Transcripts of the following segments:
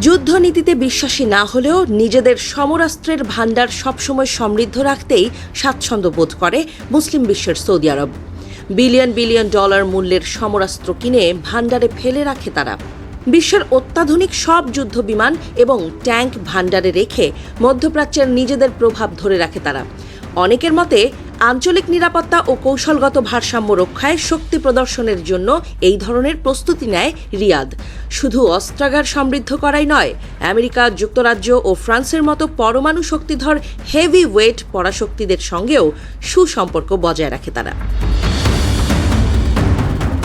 যুদ্ধনীতিতে বিশ্বাসী না হলেও নিজেদের সমরাস্ত্রের ভাণ্ডার সবসময় সমৃদ্ধ রাখতেই স্বাচ্ছন্দ্য বোধ করে মুসলিম বিশ্বের সৌদি আরব। বিলিয়ন বিলিয়ন ডলার মূল্যের সমরাস্ত্র কিনে ভাণ্ডারে ফেলে রাখে তারা। বিশ্বের অত্যাধুনিক সব যুদ্ধ বিমান এবং ট্যাঙ্ক ভাণ্ডারে রেখে মধ্যপ্রাচ্যের নিজেদের প্রভাব ধরে রাখে তারা। অনেকের মতে আঞ্চলিক নিরাপত্তা ও কৌশলগত ভারসাম্য রক্ষায় শক্তি প্রদর্শনের জন্য এই ধরনের প্রস্তুতি নেয় রিয়াদ। শুধু অস্ত্রাগার সমৃদ্ধ করাই নয়, আমেরিকা, যুক্তরাজ্য ও ফ্রান্সের মতো পরমাণু শক্তিধর হেভি ওয়েট পরাশক্তিদের সঙ্গেও সুসম্পর্ক বজায় রাখে তারা।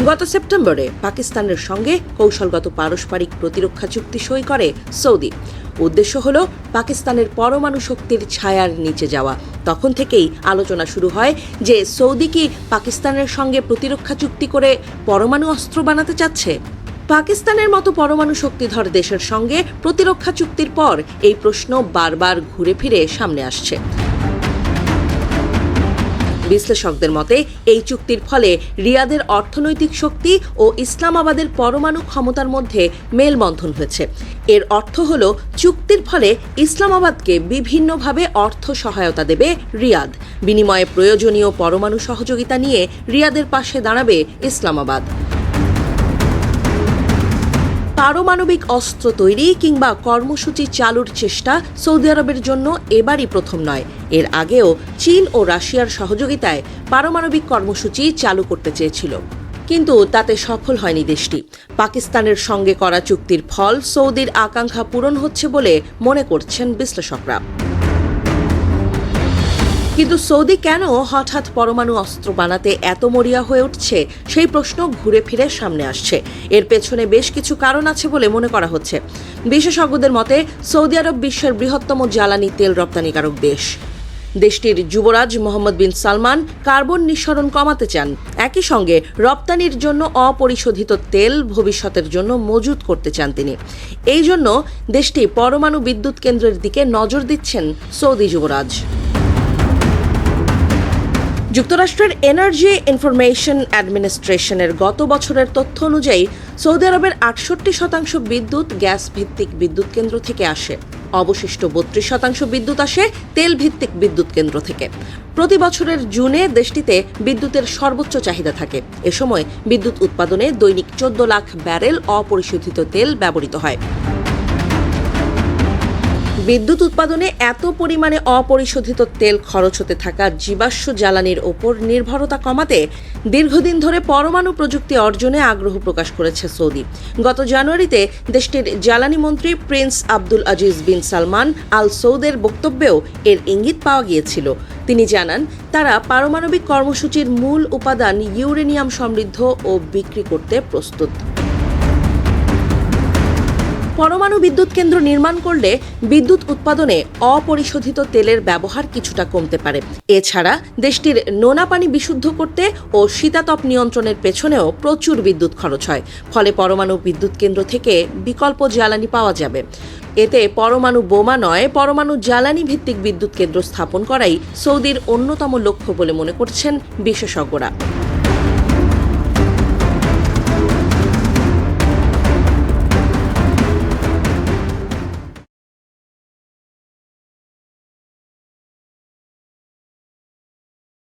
গত সেপ্টেম্বরে পাকিস্তানের সঙ্গে কৌশলগত পারস্পরিক প্রতিরক্ষা চুক্তি সই করে সৌদি। উদ্দেশ্য হল পাকিস্তানের পরমাণু শক্তির ছায়ার নিচে যাওয়া। তখন থেকেই আলোচনা শুরু হয় যে সৌদি কি পাকিস্তানের সঙ্গে প্রতিরক্ষা চুক্তি করে পরমাণু অস্ত্র বানাতে চাচ্ছে। পাকিস্তানের মতো পরমাণু শক্তিধর দেশের সঙ্গে প্রতিরক্ষা চুক্তির পর এই প্রশ্ন বারবার ঘুরে ফিরে সামনে আসছে। বিশ্লেষকদের মতে এই চুক্তির ফলে রিয়াদের অর্থনৈতিক শক্তি ও ইসলামাবাদের পরমাণু ক্ষমতার মধ্যে মেলবন্ধন হয়েছে। এর অর্থ হল চুক্তির ফলে ইসলামাবাদকে বিভিন্নভাবে অর্থ সহায়তা দেবে রিয়াদ। বিনিময়ে প্রয়োজনীয় পরমাণু সহযোগিতা নিয়ে রিয়াদের পাশে দাঁড়াবে ইসলামাবাদ। পারমাণবিক অস্ত্র তৈরি কিংবা কর্মসূচি চালুর চেষ্টা সৌদি আরবের জন্য এবারই প্রথম নয়। এর আগেও চীন ও রাশিয়ার সহযোগিতায় পারমাণবিক কর্মসূচি চালু করতে চেয়েছিল, কিন্তু তাতে সফল হয়নি দেশটি। পাকিস্তানের সঙ্গে করা চুক্তির ফল সৌদির আকাঙ্ক্ষা পূরণ হচ্ছে বলে মনে করছেন বিশ্লেষকরা। কিন্তু সৌদি কেন হঠাৎ পরমাণু অস্ত্র বানাতে এত মরিয়া হয়ে উঠছে, সেই প্রশ্ন ঘুরে ফিরে সামনে আসছে। এর পেছনে বেশ কিছু কারণ আছে বলে মনে করা হচ্ছে। বিশেষজ্ঞদের মতে সৌদি আরব বিশ্বের বৃহত্তম জ্বালানি তেল রপ্তানিকারক দেশ। দেশটির যুবরাজ মোহাম্মদ বিন সালমান কার্বন নিঃসরণ কমাতে চান। একই সঙ্গে রপ্তানির জন্য অপরিশোধিত তেল ভবিষ্যতের জন্য মজুত করতে চান তিনি। এই জন্য দেশটি পরমাণু বিদ্যুৎ কেন্দ্রের দিকে নজর দিচ্ছেন সৌদি যুবরাজ। যুক্তরাষ্ট্রের এনার্জি ইনফরমেশন অ্যাডমিনিস্ট্রেশনের গত বছরের তথ্য অনুযায়ী সৌদি আরবের 68% বিদ্যুৎ গ্যাস ভিত্তিক বিদ্যুৎ কেন্দ্র থেকে আসে। অবশিষ্ট 32% বিদ্যুৎ আসে তেল ভিত্তিক বিদ্যুৎ কেন্দ্র থেকে। প্রতি বছরের জুনে দেশটিতে বিদ্যুতের সর্বোচ্চ চাহিদা থাকে। এ সময় বিদ্যুৎ উৎপাদনে দৈনিক 14 লাখ ব্যারেল অপরিশোধিত তেল ব্যবহৃত হয়। বিদ্যুৎ উৎপাদনে এত পরিমাণে অপরিশোধিত তেল খরচ হতে থাকা জীবাশ্ম জ্বালানির ওপর নির্ভরতা কমাতে দীর্ঘদিন ধরে পরমাণু প্রযুক্তি অর্জনে আগ্রহ প্রকাশ করেছে সৌদি। গত জানুয়ারিতে দেশটির জ্বালানি মন্ত্রী প্রিন্স আব্দুল আজিজ বিন সালমান আল সৌদের বক্তব্যেও এর ইঙ্গিত পাওয়া গিয়েছিল। তিনি জানান, তারা পারমাণবিক কর্মসূচির মূল উপাদান ইউরেনিয়াম সমৃদ্ধ ও বিক্রি করতে প্রস্তুত। পরমাণু বিদ্যুৎ কেন্দ্র নির্মাণ করলে বিদ্যুৎ উৎপাদনে অপরিশোধিত তেলের ব্যবহার কিছুটা কমতে পারে। এছাড়া দেশটির নোনা পানি বিশুদ্ধ করতে ও শীতাতপ নিয়ন্ত্রণের পেছনেও প্রচুর বিদ্যুৎ খরচ হয়। ফলে পরমাণু বিদ্যুৎ কেন্দ্র থেকে বিকল্প জ্বালানি পাওয়া যাবে। এতে পরমাণু বোমা নয়, পরমাণু জ্বালানি ভিত্তিক বিদ্যুৎ কেন্দ্র স্থাপন করাই সৌদির অন্যতম লক্ষ্য বলে মনে করছেন বিশেষজ্ঞরা।